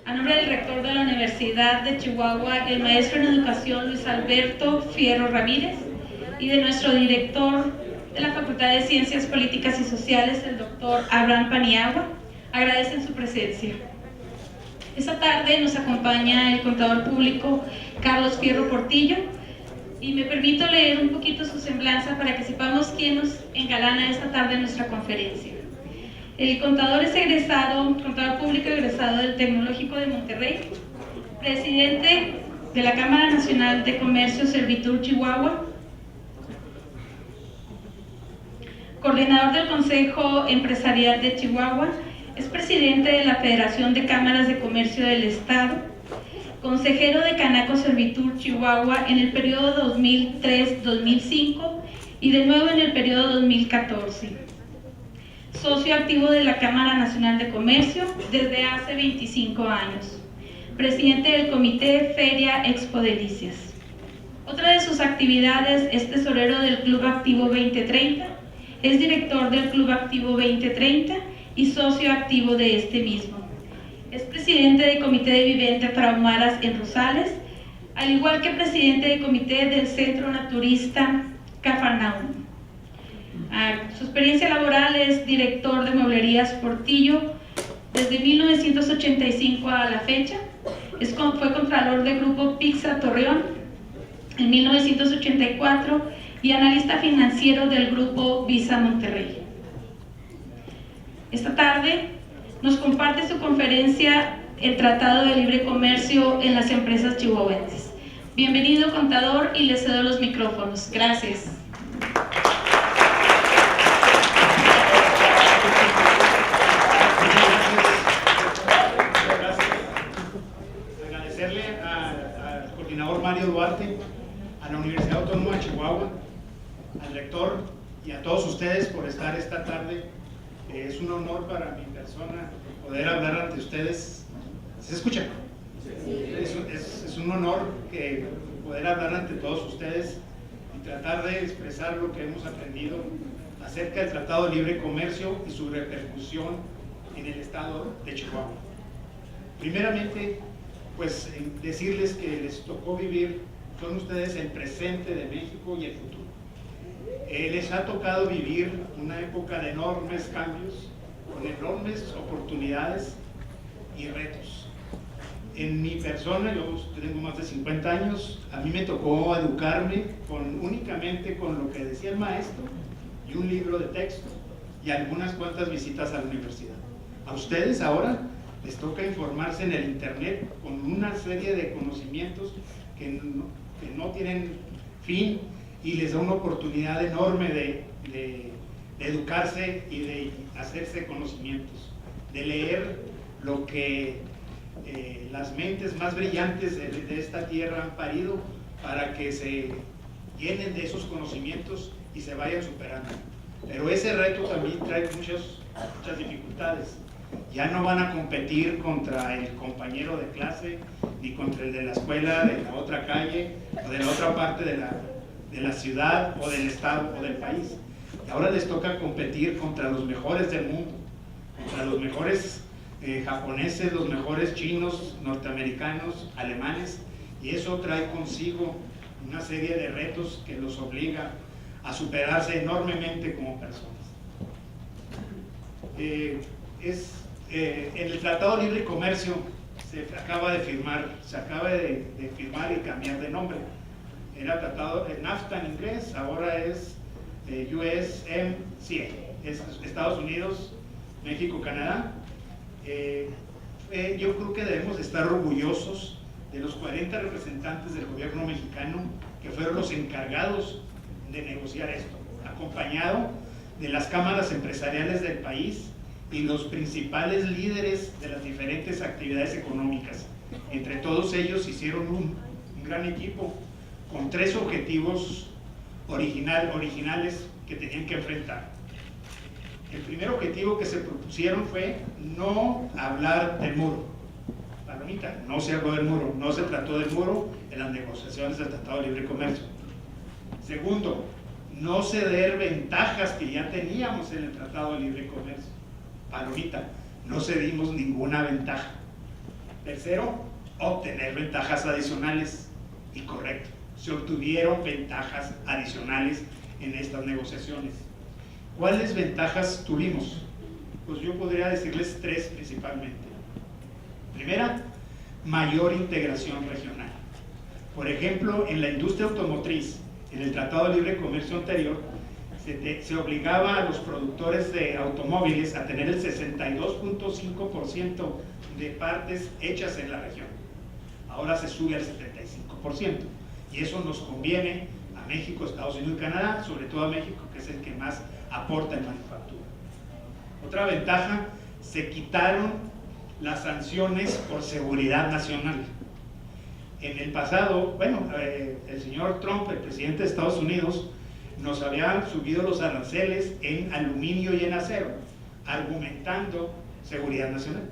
A nombre del rector de la Universidad de Chihuahua, el maestro en educación Luis Alberto Fierro Ramírez, y de nuestro director de la Facultad de Ciencias Políticas y Sociales, el doctor Abraham Paniagua, agradecen su presencia. Esta tarde nos acompaña el contador público Carlos Fierro Portillo, y me permito leer un poquito su semblanza para que sepamos quién nos engalana esta tarde en nuestra conferencia. El contador es contador público egresado del Tecnológico de Monterrey, presidente de la Cámara Nacional de Comercio Servitur Chihuahua, coordinador del Consejo Empresarial de Chihuahua, es presidente de la Federación de Cámaras de Comercio del Estado, consejero de Canaco Servitur Chihuahua en el periodo 2003-2005 y de nuevo en el periodo 2014. Socio activo de la Cámara Nacional de Comercio desde hace 25 años. Presidente del Comité Feria Expo Delicias. Otra de sus actividades es tesorero del Club Activo 2030, es director del Club Activo 2030 y socio activo de este mismo. Es presidente del Comité de Vivienda Trahumaras en Rosales, al igual que presidente del Comité del Centro Naturista Cafarnaúm. Su experiencia laboral es director de Mueblerías Portillo desde 1985 a la fecha. Fue contralor del Grupo Pizza Torreón en 1984 y analista financiero del Grupo Visa Monterrey. Esta tarde nos comparte su conferencia El Tratado de Libre Comercio en las Empresas Chihuahuenses. Bienvenido, contador, y le cedo los micrófonos. Gracias. Mario Duarte, a la Universidad Autónoma de Chihuahua, al rector y a todos ustedes por estar esta tarde. Es un honor para mi persona poder hablar ante ustedes. ¿Se escucha? Es un honor poder hablar ante todos ustedes y tratar de expresar lo que hemos aprendido acerca del Tratado de Libre Comercio y su repercusión en el estado de Chihuahua. Primeramente, pues decirles que les tocó vivir, son ustedes el presente de México y el futuro. Les ha tocado vivir una época de enormes cambios, con enormes oportunidades y retos. En mi persona, yo tengo más de 50 años, a mí me tocó educarme únicamente con lo que decía el maestro y un libro de texto y algunas cuantas visitas a la universidad. A ustedes ahora les toca informarse en el internet con una serie de conocimientos que no tienen fin y les da una oportunidad enorme de educarse y de hacerse conocimientos, de leer lo que las mentes más brillantes de esta tierra han parido para que se llenen de esos conocimientos y se vayan superando. Pero ese reto también trae muchas dificultades. Ya no van a competir contra el compañero de clase, ni contra el de la escuela, de la otra calle, o de la otra parte de la ciudad, o del estado, o del país. Y ahora les toca competir contra los mejores del mundo, contra los mejores japoneses, los mejores chinos, norteamericanos, alemanes, y eso trae consigo una serie de retos que los obliga a superarse enormemente como personas. En el Tratado de Libre Comercio se acaba de firmar y cambiar de nombre. Era Tratado de NAFTA en inglés, ahora es USMCA, es Estados Unidos, México, Canadá. Yo creo que debemos estar orgullosos de los 40 representantes del gobierno mexicano que fueron los encargados de negociar esto, acompañado de las cámaras empresariales del país y los principales líderes de las diferentes actividades económicas. Entre todos ellos hicieron un gran equipo con 3 objetivos originales que tenían que enfrentar. El primer objetivo que se propusieron fue no hablar del muro. Palomita, no se habló del muro, no se trató del muro en las negociaciones del Tratado de Libre Comercio. Segundo, no ceder ventajas que ya teníamos en el Tratado de Libre Comercio. Palomita, no cedimos ninguna ventaja. Tercero, obtener ventajas adicionales. Y correcto, se obtuvieron ventajas adicionales en estas negociaciones. ¿Cuáles ventajas tuvimos? Pues yo podría decirles tres principalmente. Primera, mayor integración regional. Por ejemplo, en la industria automotriz, en el Tratado de Libre Comercio anterior, se obligaba a los productores de automóviles a tener el 62.5% de partes hechas en la región. Ahora se sube al 75%. Y eso nos conviene a México, Estados Unidos y Canadá, sobre todo a México, que es el que más aporta en manufactura. Otra ventaja, se quitaron las sanciones por seguridad nacional. En el pasado, bueno, el señor Trump, el presidente de Estados Unidos, nos había subido los aranceles en aluminio y en acero, argumentando seguridad nacional.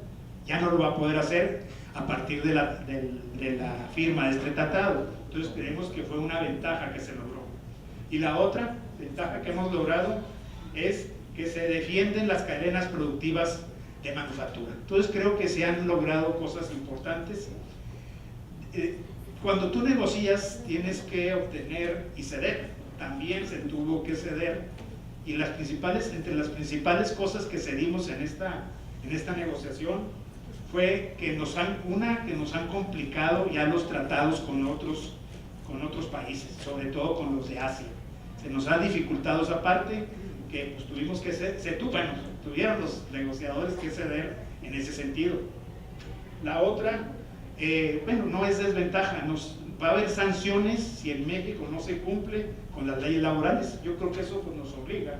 Ya no lo va a poder hacer a partir de la firma de este tratado. Entonces creemos que fue una ventaja que se logró. Y la otra ventaja que hemos logrado es que se defienden las cadenas productivas de manufactura. Entonces creo que se han logrado cosas importantes. Cuando tú negocias tienes que obtener y ceder. También se tuvo que ceder. Y entre las principales cosas que cedimos en esta negociación fue que nos han complicado ya los tratados con otros países, sobre todo con los de Asia. Se nos ha dificultado esa parte, que pues tuvieron los negociadores que ceder en ese sentido. La otra, no es desventaja, va a haber sanciones si en México no se cumple con las leyes laborales. Yo creo que eso pues, nos obliga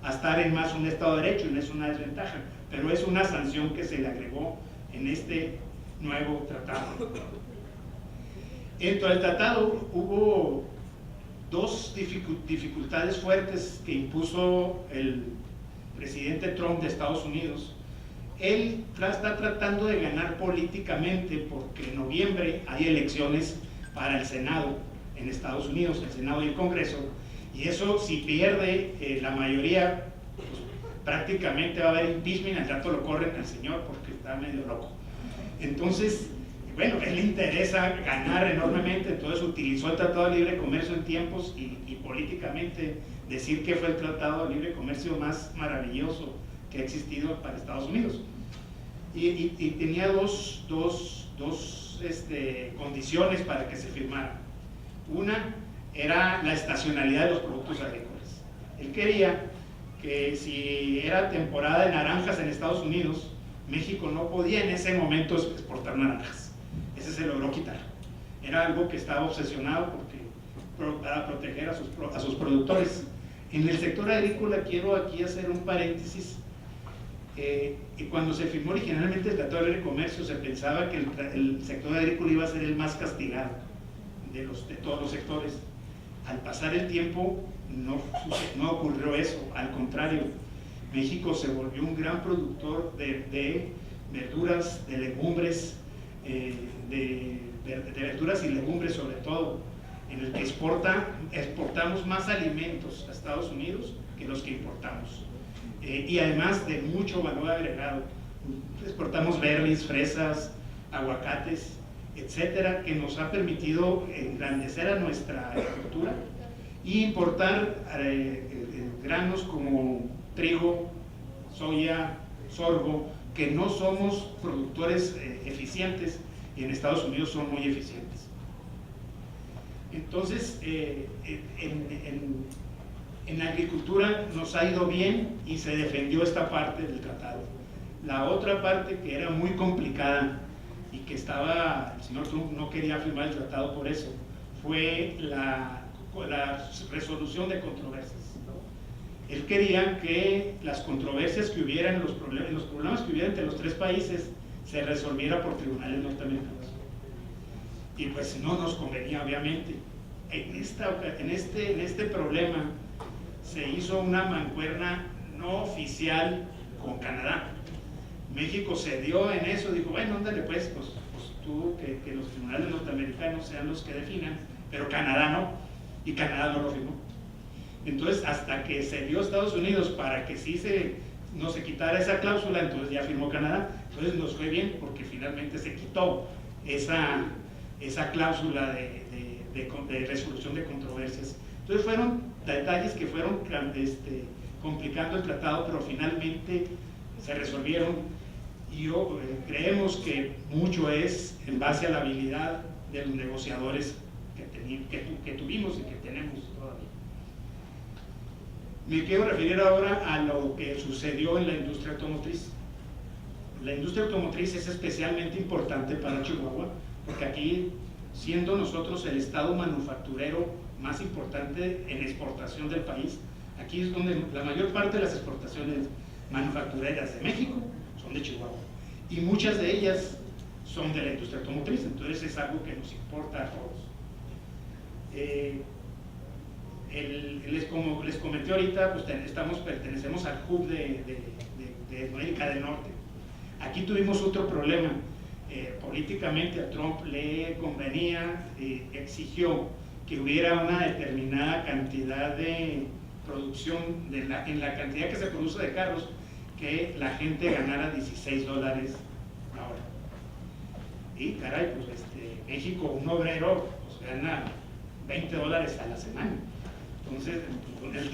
a estar en más un Estado de Derecho, no es una desventaja, pero es una sanción que se le agregó en este nuevo tratado. Dentro del tratado hubo dos dificultades fuertes que impuso el presidente Trump de Estados Unidos. Él está tratando de ganar políticamente porque en noviembre hay elecciones para el Senado en Estados Unidos, el Senado y el Congreso, y eso si pierde la mayoría, pues, prácticamente va a haber impeachment, al rato lo corren al señor porque está medio loco. Entonces, bueno, él le interesa ganar enormemente, entonces utilizó el Tratado de Libre Comercio en tiempos y políticamente decir que fue el Tratado de Libre Comercio más maravilloso que ha existido para Estados Unidos. Y tenía dos condiciones para que se firmara. Una era la estacionalidad de los productos agrícolas. Él quería que si era temporada de naranjas en Estados Unidos, México no podía en ese momento exportar naranjas. Ese se logró quitar. Era algo que estaba obsesionado para proteger a sus productores. En el sector agrícola quiero aquí hacer un paréntesis. Cuando se firmó originalmente el Tratado de Libre Comercio se pensaba que el sector agrícola iba a ser el más castigado de todos los sectores. Al pasar el tiempo no ocurrió eso, al contrario, México se volvió un gran productor de verduras, de legumbres, de verduras y legumbres sobre todo, en el que exportamos más alimentos a Estados Unidos que los que importamos. Y además de mucho valor agregado, exportamos berries, fresas, aguacates, etcétera, que nos ha permitido engrandecer a nuestra agricultura y importar granos como trigo, soya, sorgo, que no somos productores eficientes y en Estados Unidos son muy eficientes. Entonces, en la agricultura nos ha ido bien y se defendió esta parte del tratado. La otra parte que era muy complicada y que el señor Trump no quería firmar el tratado por eso, fue la resolución de controversias, ¿no? Él quería que las controversias que hubieran, los problemas que hubiera entre los tres países, se resolviera por tribunales norteamericanos. Y pues no nos convenía, obviamente. En este problema se hizo una mancuerna no oficial con Canadá. México cedió en eso, dijo, bueno, ándale pues tú, que los tribunales norteamericanos sean los que definan, pero Canadá no, y Canadá no lo firmó. Entonces, hasta que cedió Estados Unidos para que sí no se quitara esa cláusula, entonces ya firmó Canadá, Entonces nos fue bien porque finalmente se quitó esa cláusula de resolución de controversias. Entonces fueron detalles que fueron complicando el tratado, pero finalmente se resolvieron, y creemos que mucho es en base a la habilidad de los negociadores que tuvimos y que tenemos todavía. Me quiero referir ahora a lo que sucedió en la industria automotriz. La industria automotriz es especialmente importante para Chihuahua, porque aquí, siendo nosotros el estado manufacturero más importante en exportación del país, aquí es donde la mayor parte de las exportaciones manufactureras de México son de Chihuahua, y muchas de ellas son de la industria automotriz, entonces es algo que nos importa a todos. Como les comenté ahorita, pues pertenecemos al hub de América del Norte. Aquí tuvimos otro problema. Políticamente a Trump le convenía, exigió que hubiera una determinada cantidad de producción, en la cantidad que se produce de carros, que la gente ganara $16 la hora. Y caray, pues México, un obrero pues gana $20 a la semana, entonces, al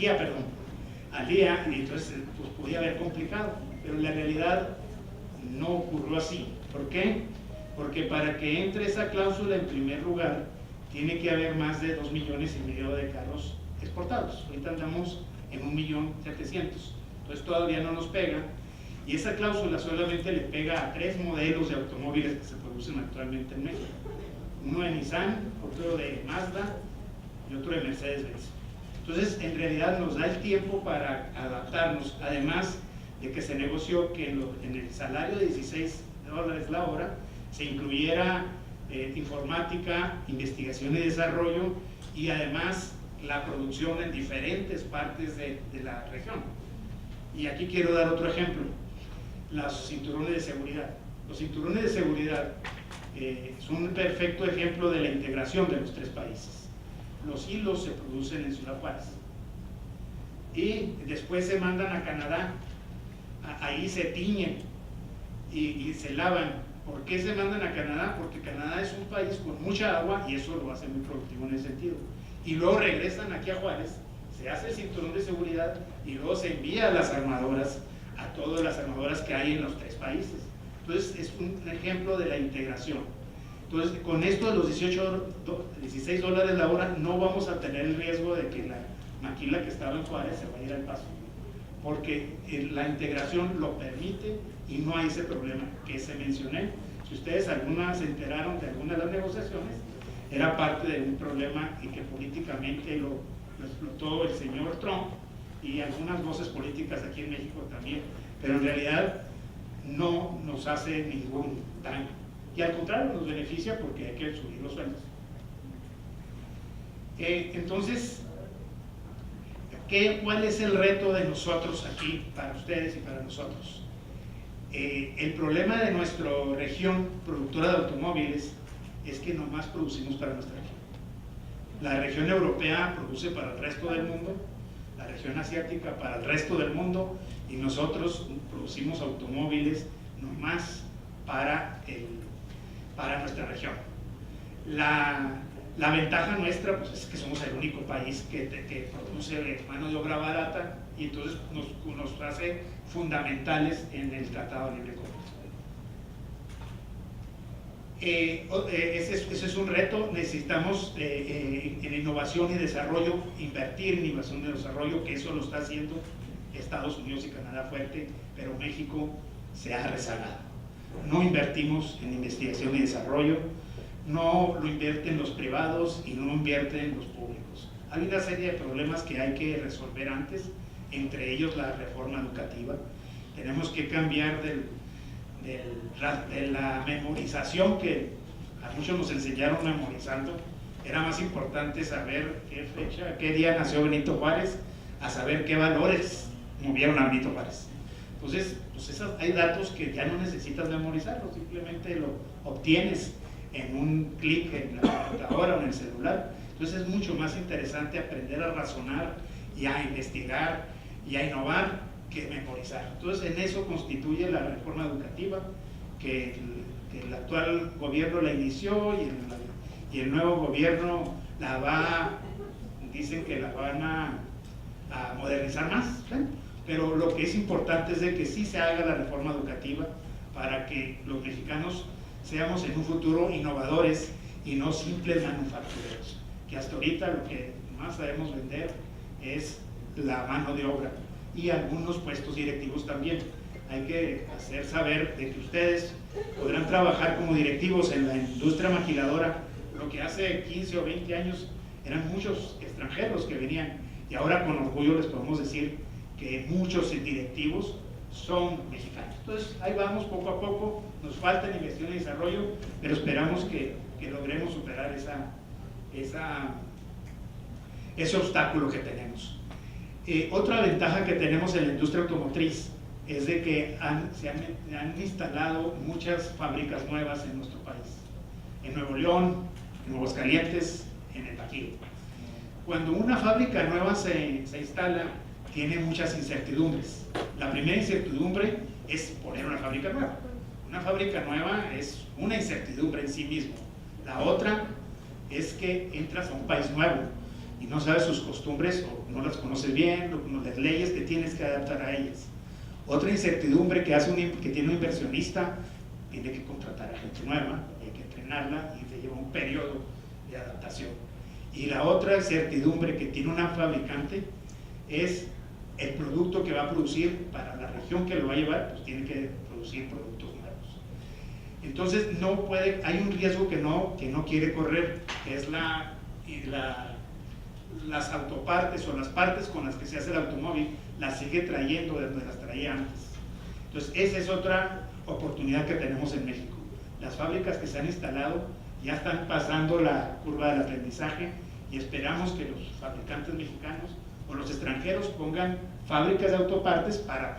día, y entonces pues podía haber complicado, pero en la realidad no ocurrió así. ¿Por qué? Porque para que entre esa cláusula, en primer lugar, tiene que haber más de 2,5 millones de carros exportados. Ahorita andamos en 1,700,000, entonces todavía no nos pega, y esa cláusula solamente le pega a 3 modelos de automóviles que se producen actualmente en México: uno de Nissan, otro de Mazda y otro de Mercedes-Benz. Entonces, en realidad nos da el tiempo para adaptarnos, además de que se negoció que en el salario de $16 la hora se incluyera informática, investigación y desarrollo, y además la producción en diferentes partes de la región. Y aquí quiero dar otro ejemplo: los cinturones de seguridad. Los cinturones de seguridad son un perfecto ejemplo de la integración de los 3 países. Los hilos se producen en Ciudad Juárez y después se mandan a Canadá, ahí se tiñen y se lavan. ¿Por qué se mandan a Canadá? Porque Canadá es un país con mucha agua y eso lo hace muy productivo en ese sentido. Y luego regresan aquí a Juárez, se hace el cinturón de seguridad y luego se envía a las armadoras, a todas las armadoras que hay en los 3 países. Entonces es un ejemplo de la integración. Entonces, con esto de los $16 la hora, no vamos a tener el riesgo de que la maquila que estaba en Juárez se vaya a ir al Paso, porque la integración lo permite y no hay ese problema que se mencioné. Si ustedes se enteraron de alguna de las negociaciones, era parte de un problema y que políticamente lo explotó el señor Trump y algunas voces políticas aquí en México también, pero en realidad no nos hace ningún daño, y al contrario nos beneficia porque hay que subir los sueldos. Entonces, ¿cuál es el reto de nosotros aquí, para ustedes y para nosotros? El problema de nuestra región productora de automóviles es que nomás producimos para nuestra región. La región europea produce para el resto del mundo, la región asiática para el resto del mundo, y nosotros producimos automóviles nomás para nuestra región. La ventaja nuestra pues, es que somos el único país que produce mano de obra barata, y entonces nos hace fundamentales en el Tratado de Libre Comercio. Ese es un reto. Necesitamos en innovación y desarrollo, invertir en innovación y desarrollo, que eso lo está haciendo Estados Unidos y Canadá fuerte, pero México se ha rezagado. No invertimos en investigación y desarrollo, no lo invierten los privados y no invierten los públicos. Hay una serie de problemas que hay que resolver antes, entre ellos la reforma educativa. Tenemos que cambiar de la memorización, que a muchos nos enseñaron memorizando. Era más importante saber qué fecha, qué día nació Benito Juárez, a saber qué valores movieron a Benito Juárez. Entonces, pues hay datos que ya no necesitas memorizarlos, simplemente lo obtienes en un clic en la computadora o en el celular. Entonces es mucho más interesante aprender a razonar y a investigar y a innovar que memorizar. Entonces en eso constituye la reforma educativa. que el actual gobierno la inició y el nuevo gobierno dicen que la van a modernizar más, ¿sí? Pero lo que es importante es de que sí se haga la reforma educativa para que los mexicanos seamos en un futuro innovadores y no simples manufactureros, que hasta ahorita lo que más sabemos vender es la mano de obra y algunos puestos directivos también. Hay que hacer saber de que ustedes podrán trabajar como directivos en la industria maquiladora, lo que hace 15 o 20 años eran muchos extranjeros que venían, y ahora con orgullo les podemos decir que muchos directivos son mexicanos. Entonces ahí vamos poco a poco, nos falta inversión y desarrollo, pero esperamos que logremos superar ese obstáculo que tenemos. Otra ventaja que tenemos en la industria automotriz es de que se han instalado muchas fábricas nuevas en nuestro país, en Nuevo León, en Aguascalientes, en el Bajío. Cuando una fábrica nueva se instala, tiene muchas incertidumbres. La primera incertidumbre es poner una fábrica nueva. Una fábrica nueva es una incertidumbre en sí mismo. La otra es que entras a un país nuevo y no sabes sus costumbres o no las conoces bien, las leyes que tienes que adaptar a ellas. Otra incertidumbre que tiene un inversionista, tiene que contratar a gente nueva, hay que entrenarla y te lleva un periodo de adaptación. Y la otra incertidumbre que tiene una fabricante es el producto que va a producir para la región que lo va a llevar, pues tiene que producir productos nuevos. Entonces hay un riesgo que no quiere correr, que es las autopartes o las partes con las que se hace el automóvil, las sigue trayendo de donde las traía antes. Entonces esa es otra oportunidad que tenemos en México. Las fábricas que se han instalado ya están pasando la curva del aprendizaje y esperamos que los fabricantes mexicanos o los extranjeros pongan fábricas de autopartes para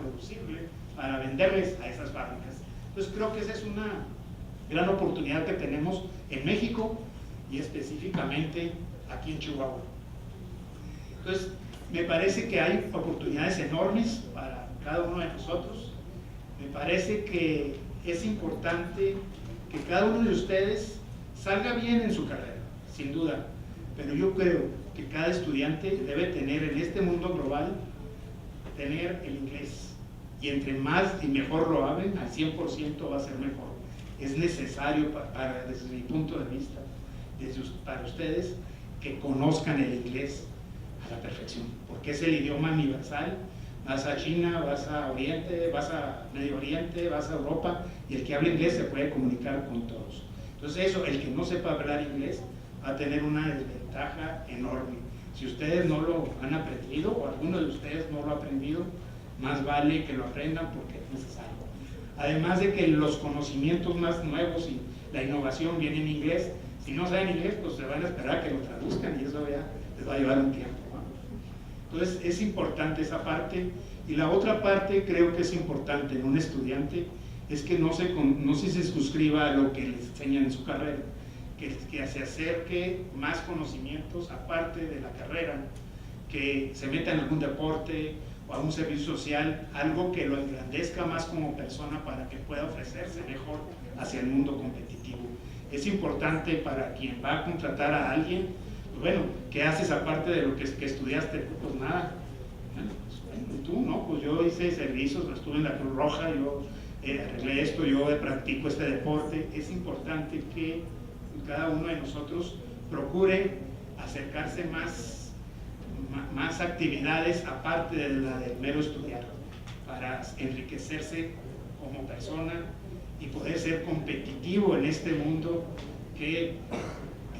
venderles a esas fábricas. Entonces creo que esa es una gran oportunidad que tenemos en México y específicamente aquí en Chihuahua. Entonces me parece que hay oportunidades enormes para cada uno de nosotros. Me parece que es importante que cada uno de ustedes salga bien en su carrera, sin duda, pero yo creo que cada estudiante debe tener en este mundo global, tener el inglés, y entre más y mejor lo hablen, al 100% va a ser mejor. Es necesario desde mi punto de vista, para ustedes, que conozcan el inglés a la perfección, porque es el idioma universal. Vas a China, vas a Oriente, vas a Medio Oriente, vas a Europa, y el que habla inglés se puede comunicar con todos. Entonces eso, el que no sepa hablar inglés va a tener una desventaja enorme. Si ustedes no lo han aprendido, o alguno de ustedes no lo ha aprendido, más vale que lo aprendan porque es necesario. Además de que los conocimientos más nuevos y la innovación vienen en inglés. Si no saben inglés, pues se van a esperar a que lo traduzcan y eso ya les va a llevar un tiempo, ¿no? Entonces es importante esa parte. Y la otra parte creo que es importante en un estudiante es que no se suscriba a lo que les enseñan en su carrera, que se acerque más conocimientos aparte de la carrera, que se meta en algún deporte o a un servicio social, algo que lo engrandezca más como persona para que pueda ofrecerse mejor hacia el mundo competitivo. Es importante para quien va a contratar a alguien, pues bueno, ¿qué haces aparte de lo que estudiaste? Pues nada. Bueno, tú, ¿no? Pues yo hice servicios, estuve en la Cruz Roja, yo arreglé esto, yo practico este deporte. Es importante que cada uno de nosotros procure acercarse más actividades aparte de la del mero estudiar, para enriquecerse como persona y poder ser competitivo en este mundo que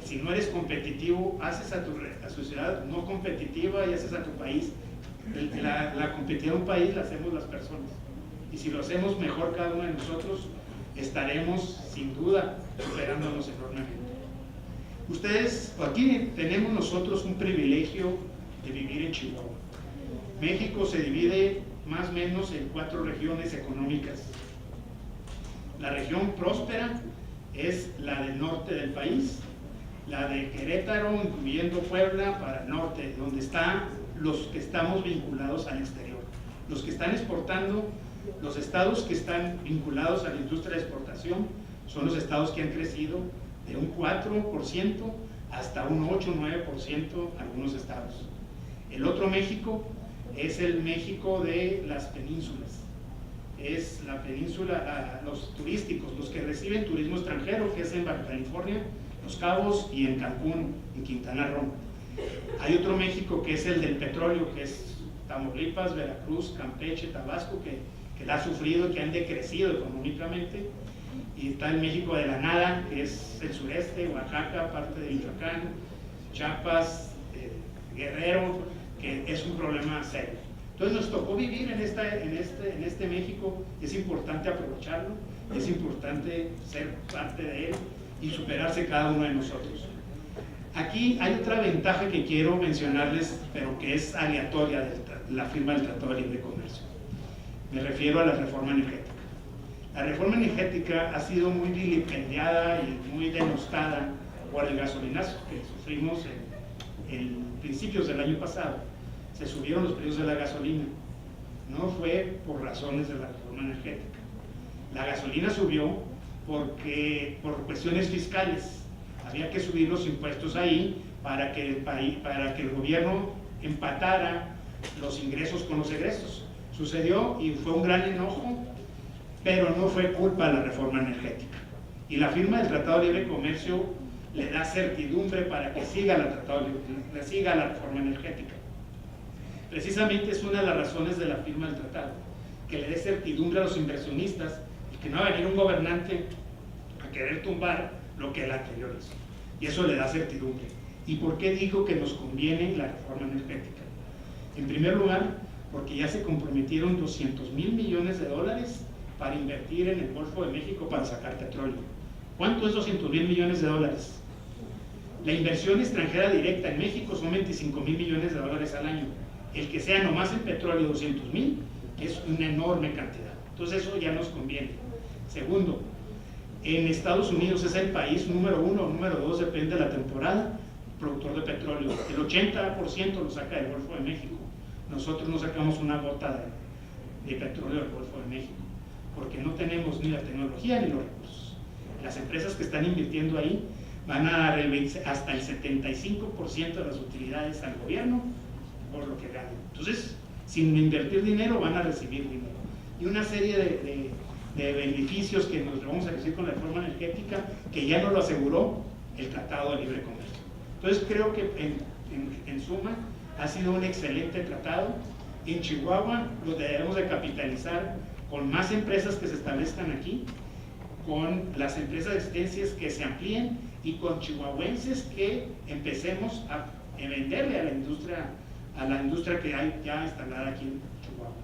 si no eres competitivo, haces a tu sociedad no competitiva y haces a tu país. La competitividad de un país la hacemos las personas, y si lo hacemos mejor cada uno de nosotros, estaremos sin duda superándonos enormemente. Ustedes, aquí tenemos nosotros un privilegio de vivir en Chihuahua. México se divide más o menos en 4 regiones económicas. La región próspera es la del norte del país, la de Querétaro, incluyendo Puebla, para el norte, donde están los que estamos vinculados al exterior. Los que están exportando Los estados que están vinculados a la industria de exportación son los estados que han crecido de un 4% hasta un 8-9% algunos estados. El otro México es el México de las penínsulas. Es la península, los turísticos, los que reciben turismo extranjero, que es en Baja California, Los Cabos y en Cancún, en Quintana Roo. Hay otro México que es el del petróleo, que es Tamaulipas, Veracruz, Campeche, Tabasco, que la ha sufrido, que han decrecido económicamente. Y está el México de la nada, que es el sureste, Oaxaca, parte de Michoacán, Chiapas, Guerrero, que es un problema serio. Entonces nos tocó vivir en este México, es importante aprovecharlo, es importante ser parte de él y superarse cada uno de nosotros. Aquí hay otra ventaja que quiero mencionarles, pero que es aleatoria de la firma del Tratado de Libre Comercio. Me refiero a la reforma energética. La reforma energética ha sido muy vilipendiada y muy denostada por el gasolinazo que sufrimos en principios del año pasado. Se subieron los precios de la gasolina. No fue por razones de la reforma energética. La gasolina subió por cuestiones fiscales. Había que subir los impuestos ahí para que el gobierno empatara los ingresos con los egresos. Sucedió y fue un gran enojo, pero no fue culpa de la reforma energética. Y la firma del Tratado de Libre Comercio le da certidumbre para que siga la reforma energética. Precisamente es una de las razones de la firma del tratado, que le dé certidumbre a los inversionistas y que no va a venir un gobernante a querer tumbar lo que el anterior hizo. Y eso le da certidumbre. ¿Y por qué digo que nos conviene la reforma energética? En primer lugar, porque ya se comprometieron 200,000 millones de dólares para invertir en el Golfo de México para sacar petróleo. ¿Cuánto es 200,000 millones de dólares? La inversión extranjera directa en México son 25,000 millones de dólares al año. El que sea nomás en petróleo 200,000 es una enorme cantidad. Entonces eso ya nos conviene. Segundo, en Estados Unidos es el país número 1 o número 2, depende de la temporada, productor de petróleo. El 80% lo saca del Golfo de México. Nosotros no sacamos una gota de petróleo del Golfo de México, porque no tenemos ni la tecnología ni los recursos. Las empresas que están invirtiendo ahí van a dar hasta el 75% de las utilidades al gobierno por lo que ganan. Entonces, sin invertir dinero, van a recibir dinero. Y una serie de beneficios que nos vamos a decir con la reforma energética, que ya nos lo aseguró el Tratado de Libre Comercio. Entonces, creo que en suma, ha sido un excelente tratado. En Chihuahua lo debemos de capitalizar con más empresas que se establezcan aquí, con las empresas existencias que se amplíen y con chihuahuenses que empecemos a venderle a la industria que hay ya instalada aquí en Chihuahua.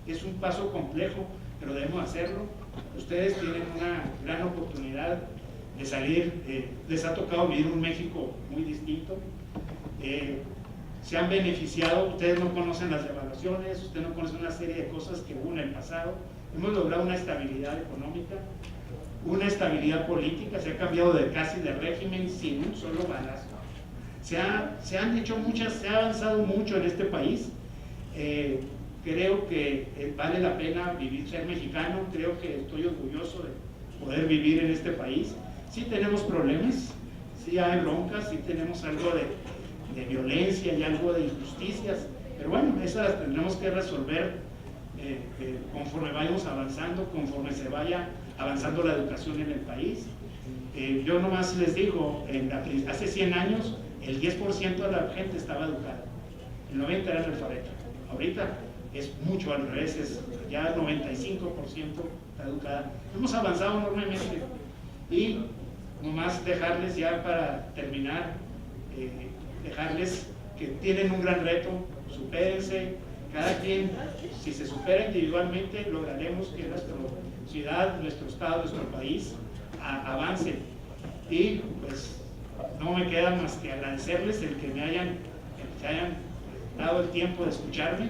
Es un paso complejo, pero debemos hacerlo. Ustedes tienen una gran oportunidad de salir, les ha tocado vivir un México muy distinto. Se han beneficiado, ustedes no conocen las devaluaciones, ustedes no conocen una serie de cosas que hubo en el pasado. Hemos logrado una estabilidad económica, una estabilidad política, se ha cambiado casi de régimen sin un solo balazo. Se han hecho muchas, se ha avanzado mucho en este país. Creo que vale la pena ser mexicano, creo que estoy orgulloso de poder vivir en este país. Sí tenemos problemas, sí hay broncas, sí tenemos algo de violencia y algo de injusticias, pero bueno, esas las tendremos que resolver conforme vayamos avanzando, conforme se vaya avanzando la educación en el país. Yo nomás les digo, hace 100 años el 10% de la gente estaba educada, el 90% era analfabeta. Ahorita es mucho al revés, ya el 95% está educada. Hemos avanzado enormemente y nomás dejarles ya para terminar, dejarles que tienen un gran reto, supérense, cada quien, si se supera individualmente, lograremos que nuestra ciudad, nuestro estado, nuestro país avance. Y pues no me queda más que agradecerles el que se hayan dado el tiempo de escucharme.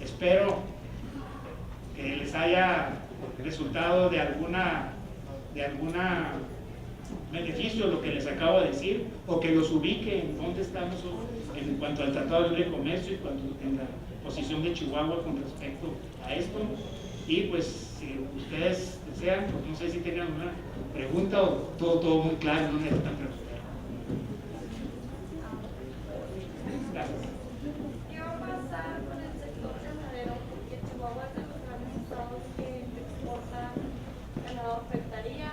Espero que les haya resultado de alguna beneficio lo que les acabo de decir, o que los ubique en dónde estamos en cuanto al Tratado de Libre Comercio y en la posición de Chihuahua con respecto a esto. Y pues si ustedes desean, pues no sé si tienen alguna pregunta o todo muy claro, no necesitan preguntar. Gracias. ¿Qué va a pasar con el sector ganadero? Porque Chihuahua es de los grandes estados que exporta ganado. ¿Afectaría?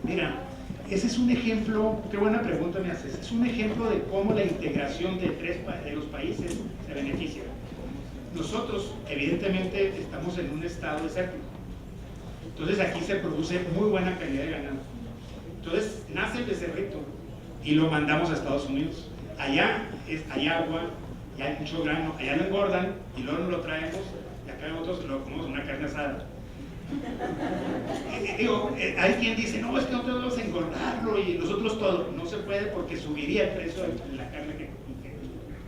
Mira, ese es un ejemplo, qué buena pregunta me haces, es un ejemplo de cómo la integración de los países se beneficia. Nosotros, evidentemente, estamos en un estado desértico, entonces aquí se produce muy buena calidad de ganado. Entonces nace el becerrito y lo mandamos a Estados Unidos. Allá hay agua, y hay mucho grano, allá lo engordan y luego nos lo traemos y acá nosotros lo comemos una carne asada. Hay quien dice, no, es que nosotros vamos a engordarlo y nosotros todo. No se puede porque subiría el precio de la carne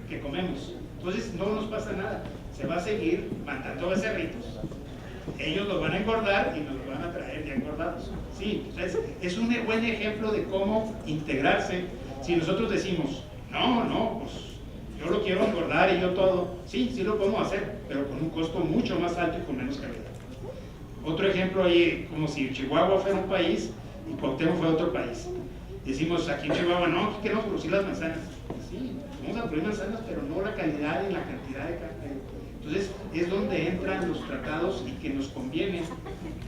que comemos. Entonces no nos pasa nada, se va a seguir mandando becerritos. Ellos los van a engordar y nos los van a traer ya engordados. Sí, es un buen ejemplo de cómo integrarse. Si nosotros decimos, no, pues yo lo quiero engordar y yo todo, sí lo podemos hacer, pero con un costo mucho más alto y con menos calidad. Otro ejemplo ahí, como si Chihuahua fuera un país y Cuauhtémoc fuera otro país. Decimos aquí en Chihuahua, no, aquí queremos producir las manzanas. Sí, vamos a producir manzanas, pero no la calidad y la cantidad de carne. Entonces es donde entran los tratados y que nos conviene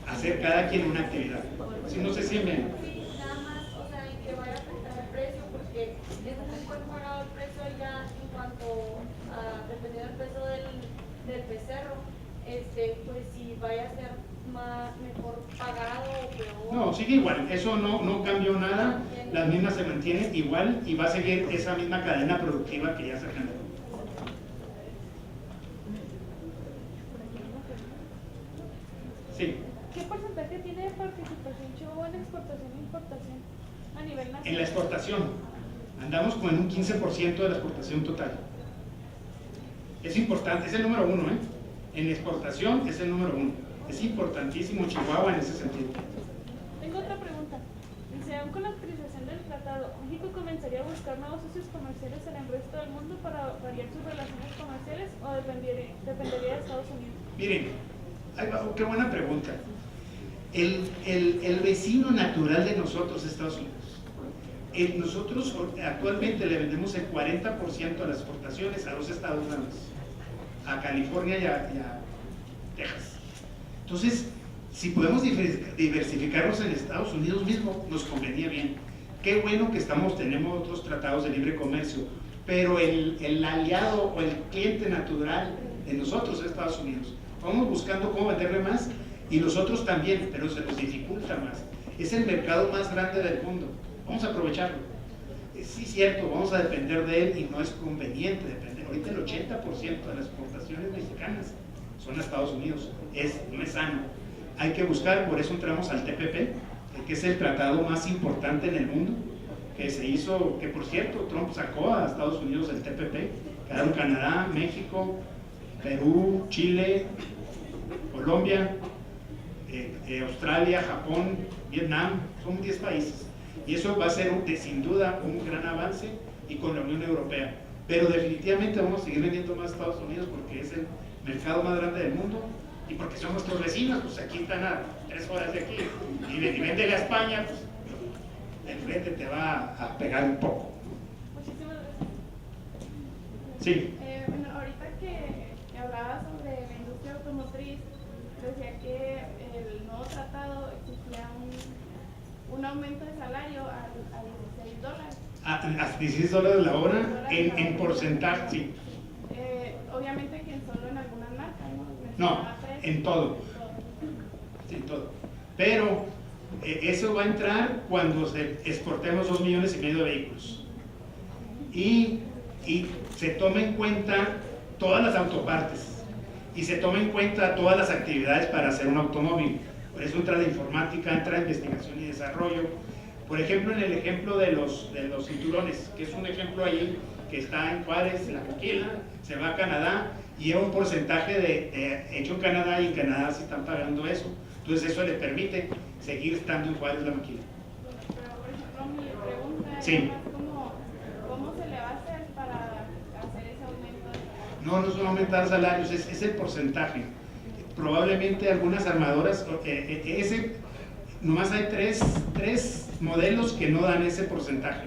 hacer cada quien una actividad. Si no se siembran. Sí, nada más, o sea, y que vaya a afectar el precio, porque es muy buen pagado el precio allá en cuanto a, dependiendo del peso del becerro, pues si vaya a ser mejor pagado o peor. No, sigue igual, eso no cambió nada, las mismas se mantienen igual y va a seguir esa misma cadena productiva que ya se generó. Sí. ¿Qué porcentaje tiene de participación Chihuahua en exportación e importación a nivel nacional? En la exportación, andamos con un 15% de la exportación total. Es importante, es el número uno, ¿eh? En exportación es el número uno. Es importantísimo Chihuahua en ese sentido. Tengo otra pregunta. Dice, aún con la actualización del tratado, ¿México comenzaría a buscar nuevos socios comerciales en el resto del mundo para variar sus relaciones comerciales o dependería de Estados Unidos? Miren, qué buena pregunta. El vecino natural de nosotros es Estados Unidos. Nosotros actualmente le vendemos el 40% de las exportaciones a 2 estados nada más, a California y a Texas. Entonces, si podemos diversificarnos en Estados Unidos mismo, nos convenía bien. Qué bueno que tenemos otros tratados de libre comercio, pero el aliado o el cliente natural de nosotros es Estados Unidos. Vamos buscando cómo venderle más y los otros también, pero se nos dificulta más. Es el mercado más grande del mundo. Vamos a aprovecharlo. Sí, cierto, vamos a depender de él y no es conveniente depender. Ahorita el 80% de las exportaciones mexicanas son a Estados Unidos. No es sano. Hay que buscar, por eso entramos al TPP, que es el tratado más importante en el mundo, que se hizo, que por cierto, Trump sacó a Estados Unidos del TPP, quedaron Canadá, México, Perú, Chile, Colombia, Australia, Japón, Vietnam, son 10 países. Y eso va a ser sin duda un gran avance y con la Unión Europea. Pero definitivamente vamos a seguir vendiendo más a Estados Unidos porque es el mercado más grande del mundo y porque son nuestros vecinos, pues aquí están a 3 horas de aquí. Y véndele a España, pues el frente te va a pegar un poco. Muchísimas gracias. Sí. Bueno, ahorita que hablaba sobre la industria automotriz, decía que el nuevo tratado exigía un aumento de salario a $16. A $16 la hora en porcentaje, sí. Obviamente que solo en algunas marcas, ¿no? No, en todo. Sí, en todo. Pero eso va a entrar cuando exportemos 2,5 millones de vehículos. Y se tome en cuenta todas las autopartes y se tome en cuenta todas las actividades para hacer un automóvil. Por eso entra la informática, entra la investigación y desarrollo. Por ejemplo, en el ejemplo de los cinturones, que es un ejemplo ahí que está en Juárez, en la Coquila, se va a Canadá y lleva un porcentaje de hecho en Canadá y en Canadá se están pagando eso. Entonces eso le permite seguir estando en Juárez la maquila. Pero por ejemplo, mi pregunta Sí. es más ¿cómo se le va a hacer para hacer ese aumento? No son aumentar salarios, es el porcentaje. probablemente algunas armadoras, nomás hay tres modelos que no dan ese porcentaje.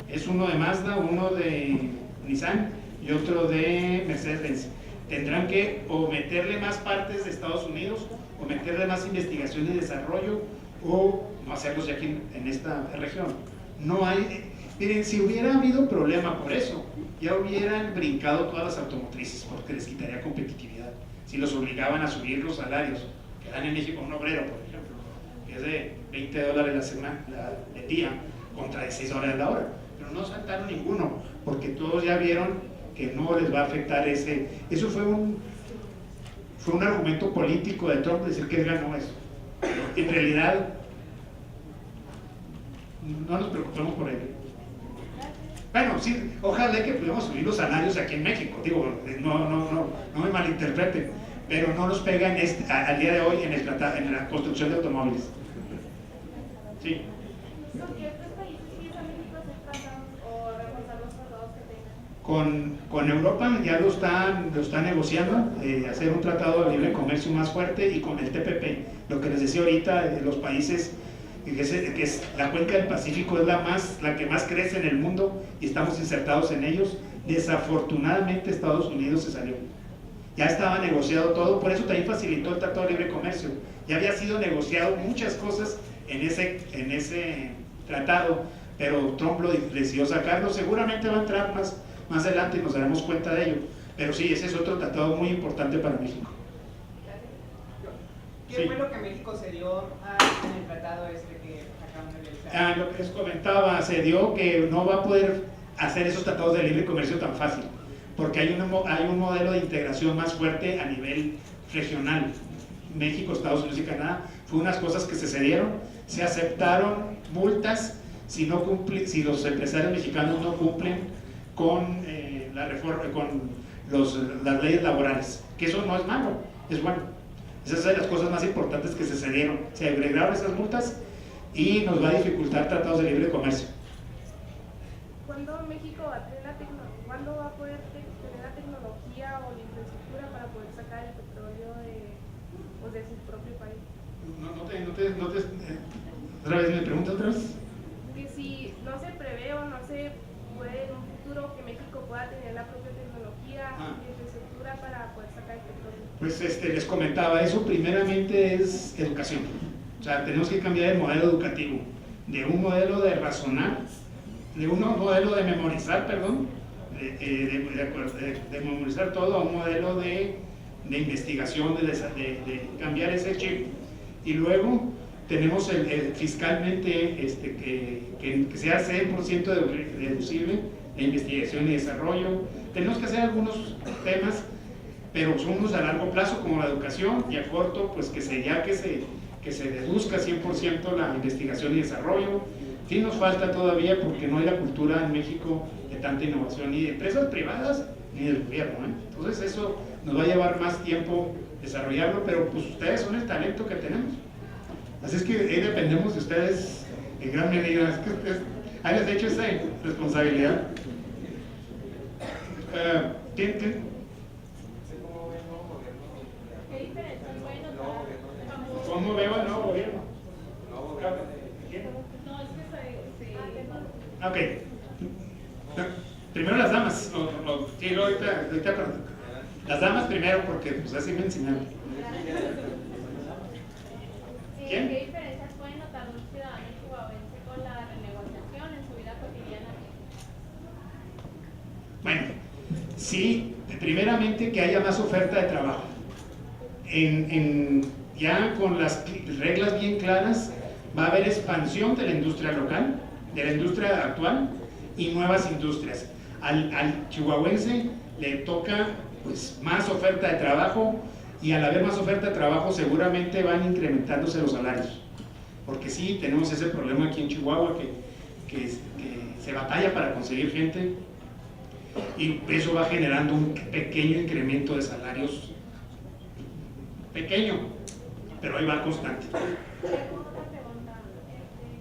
Es uno de Mazda, uno de Nissan y otro de Mercedes-Benz. Tendrán que o meterle más partes de Estados Unidos, o meterle más investigación y desarrollo, o no hacerlos ya aquí en esta región. No hay, miren, si hubiera habido problema por eso, ya hubieran brincado todas las automotrices, porque les quitaría competitividad. Si los obligaban a subir los salarios, que dan en México un obrero, por ejemplo, que es de $20 la semana, el día, contra $16 la hora. Pero no saltaron ninguno, porque todos ya vieron que no les va a afectar ese. Eso fue un argumento político de Trump, decir que él ganó eso. En realidad, no nos preocupemos por ello. Bueno, sí, ojalá que pudiéramos subir los salarios aquí en México, digo, no me malinterpreten, pero no nos pega al día de hoy en la construcción de automóviles. Sí. ¿Con qué otros países sí a México se tratan o reforzar los tratados que tengan? Con Europa ya lo están negociando, hacer un tratado de libre comercio más fuerte, y con el TPP, lo que les decía ahorita, los países, que es la cuenca del Pacífico, es la que más crece en el mundo y estamos insertados en ellos. Desafortunadamente Estados Unidos se salió. Ya estaba negociado todo, por eso también facilitó el Tratado de Libre Comercio. Ya había sido negociado muchas cosas en ese tratado, pero Trump lo decidió sacarlo. Seguramente va a entrar más adelante y nos daremos cuenta de ello. Pero sí, ese es otro tratado muy importante para México. ¿Qué fue lo que México se dio en el tratado que acaban de realizar? Lo que les comentaba, se dio que no va a poder hacer esos tratados de libre comercio tan fácil, porque hay un modelo de integración más fuerte a nivel regional. México, Estados Unidos y Canadá, fue unas cosas que se cedieron, se aceptaron multas si los empresarios mexicanos no cumplen con la reforma, con las leyes laborales, que eso no es malo, es bueno. Esas son las cosas más importantes que se cedieron. Se agregaron esas multas y nos va a dificultar tratados de libre comercio. ¿Cuándo México va a tener ¿cuándo va a poder tener la tecnología o la infraestructura para poder sacar el petróleo de su propio país? ¿Otra vez me preguntas otra vez? Que si no se prevé o no se puede en un futuro que México pueda tener la propia tecnología y infraestructura para poder sacar el petróleo. Pues les comentaba, eso primeramente es educación. O sea, tenemos que cambiar el modelo educativo de un modelo de razonar, de un modelo de memorizar, de memorizar todo, a un modelo de investigación, de cambiar ese chip. Y luego tenemos fiscalmente que sea 100% deducible la investigación y desarrollo. Tenemos que hacer algunos temas, pero son unos a largo plazo, como la educación, y a corto, pues que se deduzca 100% la investigación y desarrollo. Sí nos falta todavía, porque no hay la cultura en México de tanta innovación, ni de empresas privadas ni del gobierno, Entonces eso nos va a llevar más tiempo desarrollarlo, pero pues ustedes son el talento que tenemos. Así es que ahí dependemos de ustedes en gran medida. Es que ustedes han hecho esa responsabilidad. ¿Qué diferencias pueden notar? ¿Cómo veo el nuevo gobierno? No, es que Ok. Primero las damas. Sí, ahorita, las damas primero, porque pues así me enseñaron. ¿Quién? ¿Qué diferencias pueden notar un ciudadano chihuahuense con la renegociación en su vida cotidiana? Bueno, sí, primeramente que haya más oferta de trabajo. Ya con las reglas bien claras, va a haber expansión de la industria local, de la industria actual, y nuevas industrias. Al chihuahuense le toca pues más oferta de trabajo, y al haber más oferta de trabajo seguramente van incrementándose los salarios, porque sí tenemos ese problema aquí en Chihuahua que se batalla para conseguir gente, y eso va generando un pequeño incremento de salarios, pequeño, pero ahí va constante. Tengo otra pregunta.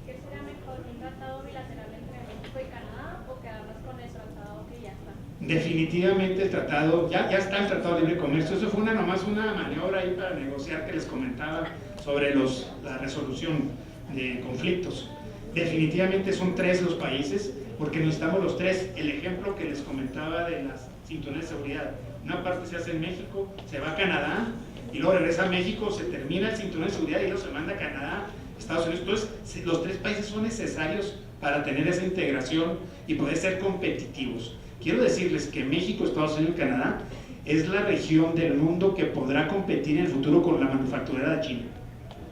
¿Qué sería mejor, un tratado bilateral entre México México y Canadá o quedarnos con el tratado que ya está? Definitivamente el tratado, ya está el Tratado de Libre Comercio. Eso fue nomás una maniobra ahí para negociar que les comentaba sobre la resolución de conflictos. Definitivamente son 3 los países, porque necesitamos los 3. El ejemplo que les comentaba de las cinturones de seguridad, una parte se hace en México, se va a Canadá y luego regresa a México, se termina el cinturón de seguridad y luego se manda a Canadá, Estados Unidos. Entonces los 3 países son necesarios para tener esa integración y poder ser competitivos. Quiero decirles que México, Estados Unidos y Canadá es la región del mundo que podrá competir en el futuro con la manufacturera de China.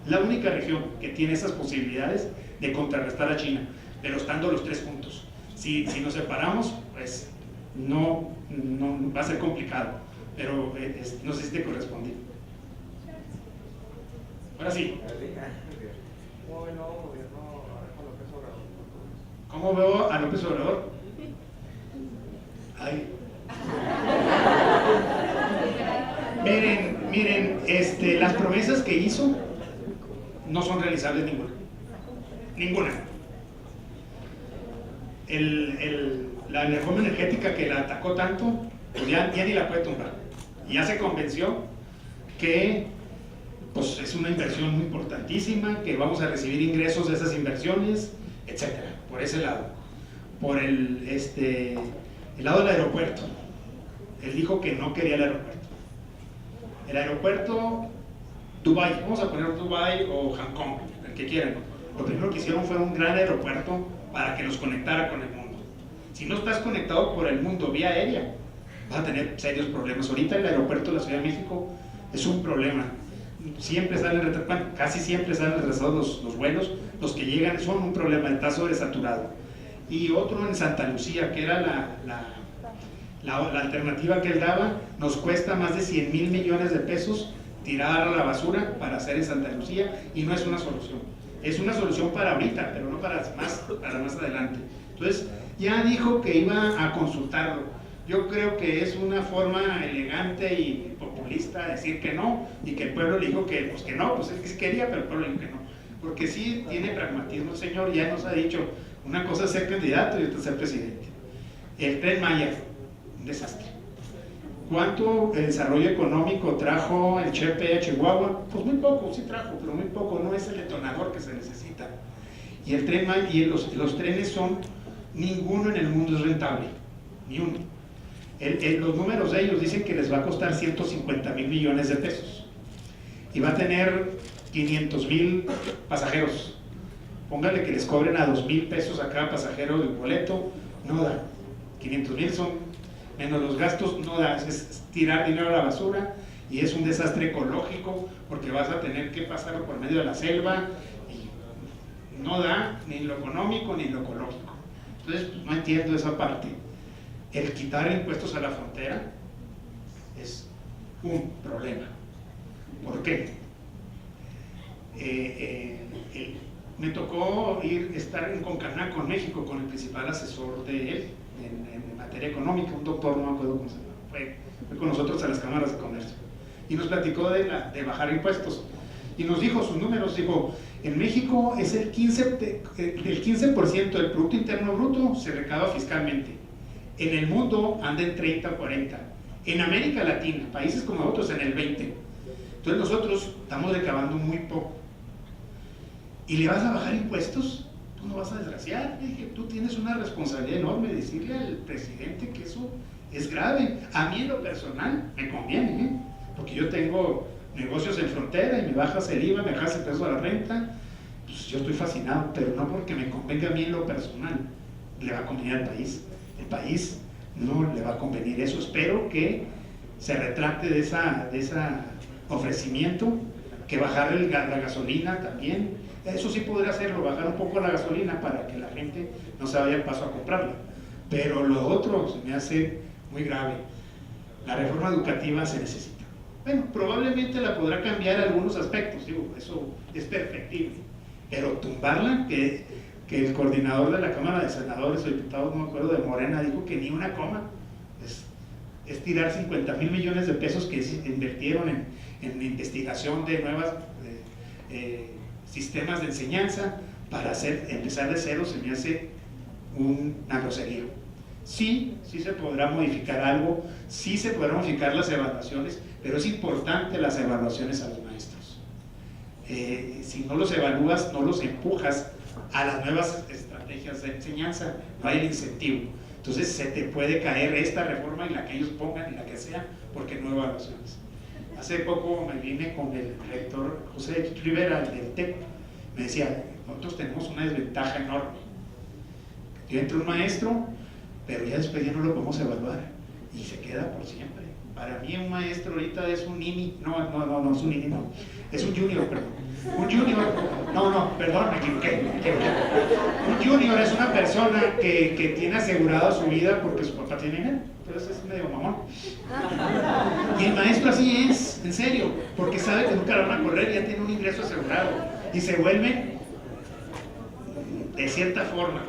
La única región que tiene esas posibilidades de contrarrestar a China, pero estando los 3 juntos. Si nos separamos, pues no va a ser complicado, pero no sé si te corresponde. Ahora sí. ¿Cómo veo a López Obrador? Ay. Miren, las promesas que hizo no son realizables ninguna. La reforma energética que la atacó tanto, pues ya ni la puede tumbar. Ya se convenció que pues, es una inversión muy importantísima, que vamos a recibir ingresos de esas inversiones, etcétera, por ese lado. Por el lado del aeropuerto, él dijo que no quería el aeropuerto. El aeropuerto, Dubái, vamos a poner Dubái o Hong Kong, el que quieran. Lo primero que hicieron fue un gran aeropuerto para que los conectara con el mundo. Si no estás conectado por el mundo vía aérea, vas a tener serios problemas. Ahorita el aeropuerto de la Ciudad de México es un problema. Casi siempre salen retrasados los vuelos, los que llegan son un problema, está sobresaturado. Y otro en Santa Lucía, que era la alternativa que él daba, nos cuesta más de 100,000 millones de pesos tirar a la basura para hacer en Santa Lucía, y no es una solución. Es una solución para ahorita, pero no para más adelante. Entonces, ya dijo que iba a consultarlo. Yo creo que es una forma elegante y populista decir que no, y que el pueblo le dijo que no, pues él sí quería, pero el pueblo le dijo que no. Porque sí tiene pragmatismo el señor, ya nos ha dicho, una cosa es ser candidato y otra es ser presidente. El Tren Maya, un desastre. ¿Cuánto desarrollo económico trajo el Chepe a Chihuahua? Pues muy poco, sí trajo, pero muy poco, no es el detonador que se necesita. Y el Tren Maya, y los trenes son, ninguno en el mundo es rentable, ni uno. Los números de ellos dicen que les va a costar 150,000 millones de pesos y va a tener 500,000 pasajeros. Póngale que les cobren a 2,000 pesos a cada pasajero del boleto, no da. 500,000 son menos los gastos, no da, es tirar dinero a la basura, y es un desastre ecológico porque vas a tener que pasarlo por medio de la selva y no da ni lo económico ni lo ecológico. Entonces no entiendo esa parte. El quitar impuestos a la frontera es un problema. ¿Por qué? Me tocó estar en Concaná con México, con el principal asesor de él en materia económica, un doctor, no me acuerdo cómo se llama, fue con nosotros a las cámaras de comercio y nos platicó de bajar impuestos y nos dijo sus números. Dijo, en México es el 15% del Producto Interno Bruto se recauda fiscalmente. En el mundo anda en 30 o 40. En América Latina, países como otros, en el 20. Entonces nosotros estamos recaudando muy poco. ¿Y le vas a bajar impuestos? Tú no vas a desgraciar. Dije, tú tienes una responsabilidad enorme de decirle al presidente que eso es grave. A mí en lo personal me conviene, porque yo tengo negocios en frontera y me bajas el IVA, me bajas el peso a la renta. Pues yo estoy fascinado, pero no porque me convenga a mí en lo personal, le va a convenir al país. El país no le va a convenir eso. Espero que se retracte de ese ofrecimiento, que bajar la gasolina también. Eso sí podría hacerlo, bajar un poco la gasolina para que la gente no se vaya al paso a comprarla. Pero lo otro se me hace muy grave. La reforma educativa se necesita. Bueno, probablemente la podrá cambiar algunos aspectos, digo, eso es perfectible. Pero tumbarla, que el coordinador de la Cámara de Senadores o Diputados, no me acuerdo, de Morena, dijo que ni una coma, es tirar 50,000 millones de pesos que invirtieron en investigación de nuevas sistemas de enseñanza para empezar de cero. Se me hace una grosería. Sí se podrá modificar algo, sí se podrán modificar las evaluaciones, pero es importante las evaluaciones a los maestros. Si no los evalúas, no los empujas a las nuevas estrategias de enseñanza, no hay el incentivo. Entonces se te puede caer esta reforma y la que ellos pongan y la que sea, porque no hay evaluaciones. Hace poco me vine con el rector José Rivera del TEC, me decía, nosotros tenemos una desventaja enorme. Yo entro un maestro, pero ya después ya no lo podemos evaluar y se queda por siempre. Para mí un maestro ahorita es un nini, no es un nini, no, es un junior, perdón. Un junior, perdón, me equivoqué. Un junior es una persona que tiene asegurado su vida porque su papá tiene dinero, entonces es medio mamón. Y el maestro así es, en serio, porque sabe que nunca lo van a correr, ya tiene un ingreso asegurado y se vuelve de cierta forma.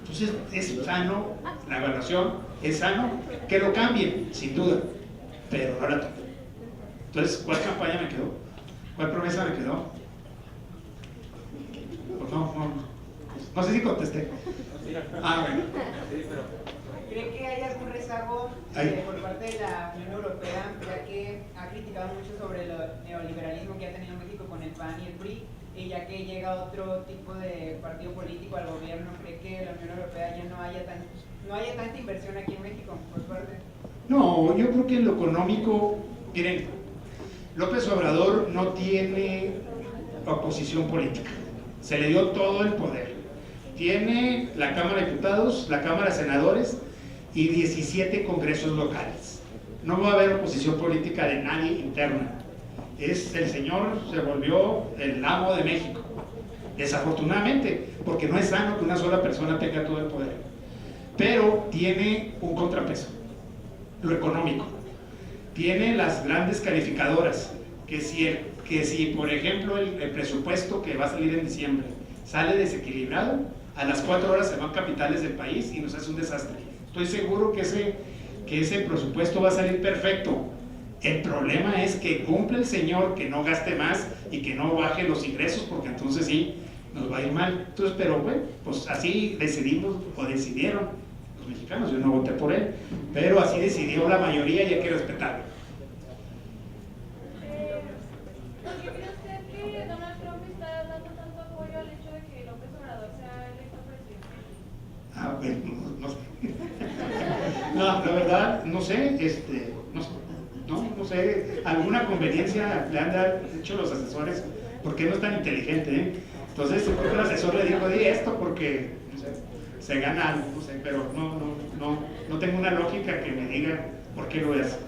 Entonces es sano la evaluación, es sano que lo cambien, sin duda, pero no la tomen. Entonces, ¿cuál campaña me quedó? ¿Cuál promesa me quedó? Pues no sé si contesté. Bueno. ¿Cree que hay algún rezago por parte de la Unión Europea, ya que ha criticado mucho sobre el neoliberalismo que ha tenido México con el PAN y el PRI, y ya que llega otro tipo de partido político al gobierno, cree que la Unión Europea ya no haya tanta inversión aquí en México por parte? No, yo creo que en lo económico, miren, López Obrador no tiene oposición política, se le dio todo el poder. Tiene la Cámara de Diputados, la Cámara de Senadores y 17 congresos locales. No va a haber oposición política de nadie interna. El señor se volvió el amo de México, desafortunadamente, porque no es sano que una sola persona tenga todo el poder. Pero tiene un contrapeso, lo económico. Tiene las grandes calificadoras, que si por ejemplo el presupuesto que va a salir en diciembre sale desequilibrado, a las 4 horas se van capitales del país y nos hace un desastre. Estoy seguro que ese presupuesto va a salir perfecto. El problema es que cumple el señor, que no gaste más y que no baje los ingresos, porque entonces sí nos va a ir mal. Entonces, pero bueno, pues así decidimos o decidieron los mexicanos. Yo no voté por él, pero así decidió la mayoría y hay que respetarlo. ¿Por qué cree usted que Donald Trump está dando tanto apoyo al hecho de que López Obrador sea electo presidente? Bueno, no sé. No, la verdad, no sé, no sé, alguna conveniencia le han hecho los asesores, porque no es tan inteligente, Entonces, yo creo que el asesor le dijo, di esto porque, no sé, se gana algo, no sé, pero no tengo una lógica que me diga por qué lo es.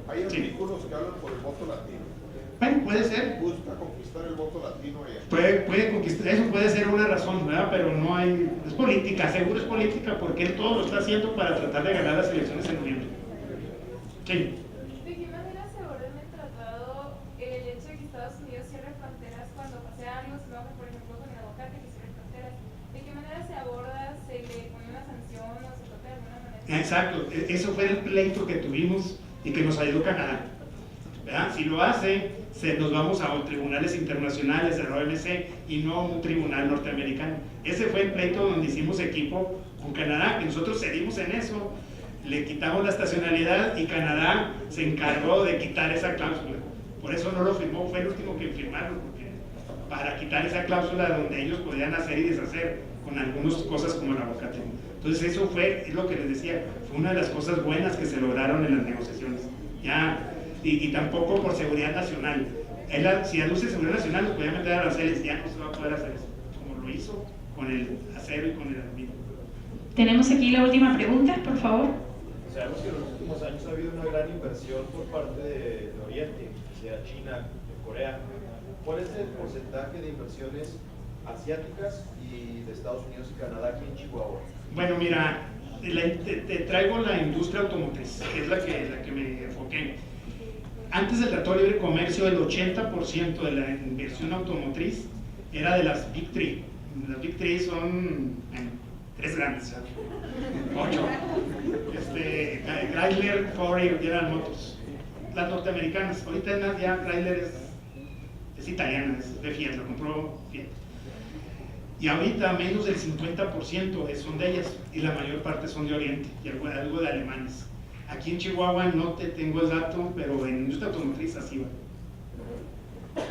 Hay artículos que hablan por el voto latino. Bueno, puede ser. Busca conquistar el voto latino. Puede conquistar, eso puede ser una razón, ¿verdad? Pero no hay, es política, seguro es política, porque él todo lo está haciendo para tratar de ganar las elecciones en noviembre. Sí. ¿De qué manera se aborda en el tratado el hecho de que Estados Unidos cierre fronteras cuando pase algo, si vamos por ejemplo con el aguacate que cierre fronteras? ¿De qué manera se aborda? ¿Se le pone una sanción o se trata de alguna manera? Exacto, eso fue el pleito que tuvimos y que nos ayudó Canadá, ¿verdad? Si lo hace, nos vamos a tribunales internacionales de la OMC y no a un tribunal norteamericano. Ese fue el pleito donde hicimos equipo con Canadá, que nosotros cedimos en eso, le quitamos la estacionalidad y Canadá se encargó de quitar esa cláusula. Por eso no lo firmó, fue el último que firmaron, porque para quitar esa cláusula donde ellos podían hacer y deshacer con algunas cosas como el aguacate. Entonces eso es lo que les decía, fue una de las cosas buenas que se lograron en las negociaciones. Y tampoco por seguridad nacional. Si aduce seguridad nacional, los podía meter aranceles, ya no se va a poder hacer eso, como lo hizo con el acero y con el aluminio. Tenemos aquí la última pregunta, por favor. Sabemos que en los últimos años ha habido una gran inversión por parte del Oriente, sea China, Corea. ¿Cuál es el porcentaje de inversiones asiáticas y de Estados Unidos y Canadá aquí en Chihuahua? Bueno, mira, te traigo la industria automotriz, que es la que me enfoqué. Antes del Tratado de Libre Comercio, el 80% de la inversión automotriz era de las Big Three. Las Big Three son 3 grandes, 8. Chrysler, Ford y General Motors. Las norteamericanas. Ahorita ya Chrysler es italiana, es de Fiat, lo compró Fiat. y ahorita menos del 50% son de ellas, y la mayor parte son de Oriente, y algo de alemanes. Aquí en Chihuahua no te tengo el dato, pero en industria automotriz así va.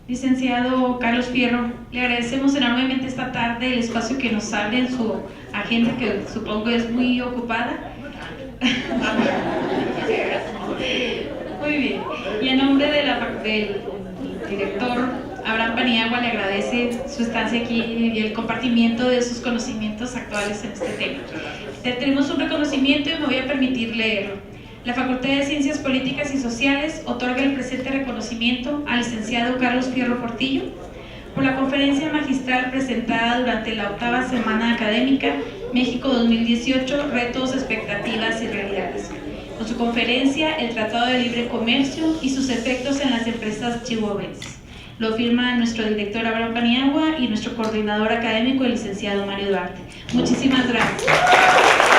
Licenciado Carlos Fierro, le agradecemos enormemente esta tarde el espacio que nos abre en su agenda, que supongo es muy ocupada. Muy bien. Y en nombre del director Abraham Paniagua le agradece su estancia aquí y el compartimiento de sus conocimientos actuales en este tema. Tenemos un reconocimiento y me voy a permitir leerlo. La Facultad de Ciencias Políticas y Sociales otorga el presente reconocimiento al licenciado Carlos Fierro Portillo por la conferencia magistral presentada durante la 8ª Semana Académica México 2018, Retos, Expectativas y Realidades. Con su conferencia, el Tratado de Libre Comercio y sus efectos en las empresas chihuahuenses. Lo firma nuestro director Abraham Paniagua y nuestro coordinador académico, el licenciado Mario Duarte. Muchísimas gracias.